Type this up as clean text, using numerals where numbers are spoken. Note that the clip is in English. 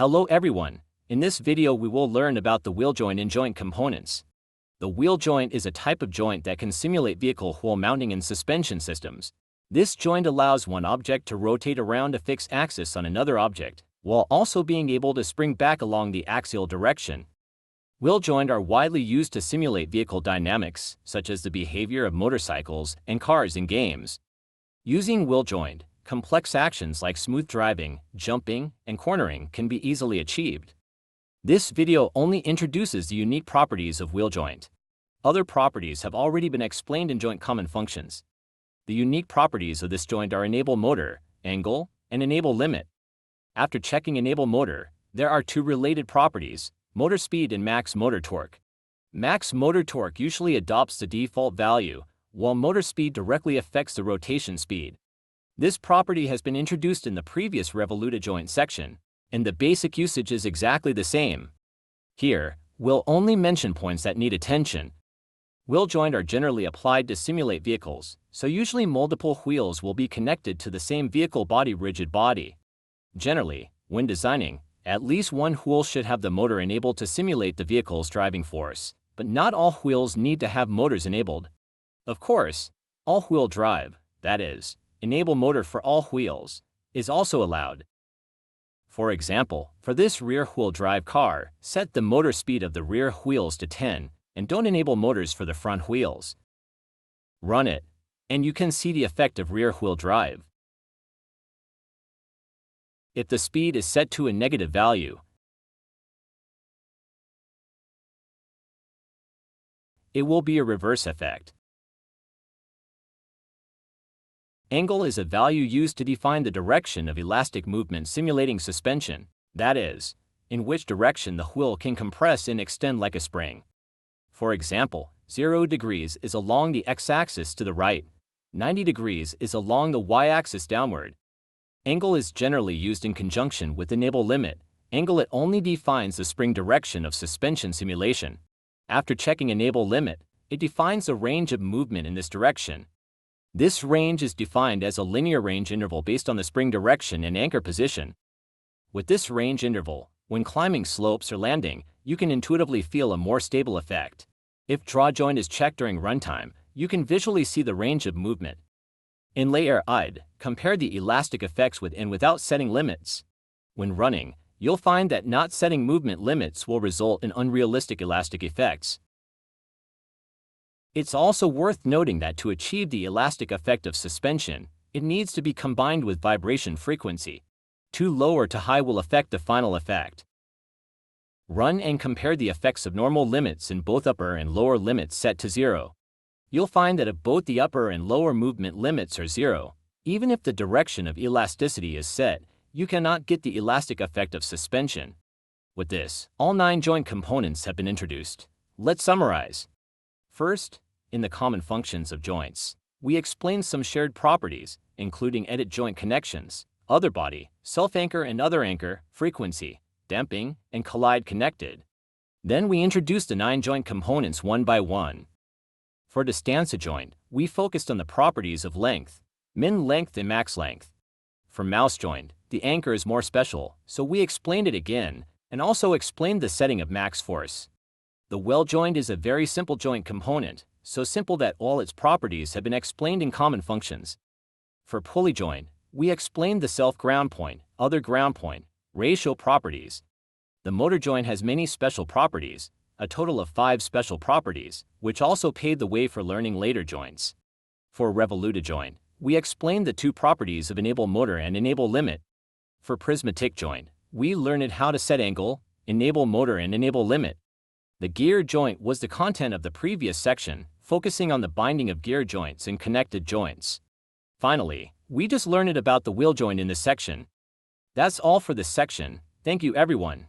Hello everyone, in this video we will learn about the wheel joint and joint components. The wheel joint is a type of joint that can simulate vehicle wheel mounting and suspension systems. This joint allows one object to rotate around a fixed axis on another object, while also being able to spring back along the axial direction. Wheel joints are widely used to simulate vehicle dynamics, such as the behavior of motorcycles and cars in games. Using wheel joint, complex actions like smooth driving, jumping, and cornering can be easily achieved. This video only introduces the unique properties of wheel joint. Other properties have already been explained in joint common functions. The unique properties of this joint are enable motor, angle, and enable limit. After checking enable motor, there are two related properties, motor speed and max motor torque. Max motor torque usually adopts the default value, while motor speed directly affects the rotation speed. This property has been introduced in the previous revoluta joint section, and the basic usage is exactly the same. Here, we'll only mention points that need attention. Wheel joints are generally applied to simulate vehicles, so usually multiple wheels will be connected to the same vehicle body rigid body. Generally, when designing, at least one wheel should have the motor enabled to simulate the vehicle's driving force, but not all wheels need to have motors enabled. Of course, all-wheel drive, that is, enable motor for all wheels, is also allowed. For example, for this rear-wheel drive car, set the motor speed of the rear wheels to 10 and don't enable motors for the front wheels. Run it, and you can see the effect of rear-wheel drive. If the speed is set to a negative value, it will be a reverse effect. Angle is a value used to define the direction of elastic movement simulating suspension, that is, in which direction the wheel can compress and extend like a spring. For example, 0 degrees is along the x-axis to the right, 90 degrees is along the y-axis downward. Angle is generally used in conjunction with enable limit. Angle it only defines the spring direction of suspension simulation. After checking enable limit, it defines the range of movement in this direction. This range is defined as a linear range interval based on the spring direction and anchor position. With this range interval, when climbing slopes or landing, you can intuitively feel a more stable effect. If draw joint is checked during runtime, you can visually see the range of movement. In LayaAir IDE, compare the elastic effects with and without setting limits. When running, you'll find that not setting movement limits will result in unrealistic elastic effects. It's also worth noting that to achieve the elastic effect of suspension, it needs to be combined with vibration frequency. Too low or too high will affect the final effect. Run and compare the effects of normal limits in both upper and lower limits set to 0. You'll find that if both the upper and lower movement limits are 0, even if the direction of elasticity is set, you cannot get the elastic effect of suspension. With this, all 9 joint components have been introduced. Let's summarize. First, in the common functions of joints, we explain some shared properties, including edit joint connections, other body, self-anchor and other anchor, frequency, damping, and collide connected. Then we introduced the 9 joint components one by one. For the stanza joint, we focused on the properties of length, min length and max length. For mouse joint, the anchor is more special, so we explained it again, and also explained the setting of max force. The wheel joint is a very simple joint component, so simple that all its properties have been explained in common functions. For pulley joint, we explained the self-ground point, other ground point, ratio properties. The motor joint has many special properties, a total of 5 special properties, which also paved the way for learning later joints. For revoluta joint, we explained the 2 properties of enable motor and enable limit. For prismatic joint, we learned how to set angle, enable motor and enable limit. The gear joint was the content of the previous section, focusing on the binding of gear joints and connected joints. Finally, we just learned about the wheel joint in this section. That's all for this section. Thank you everyone.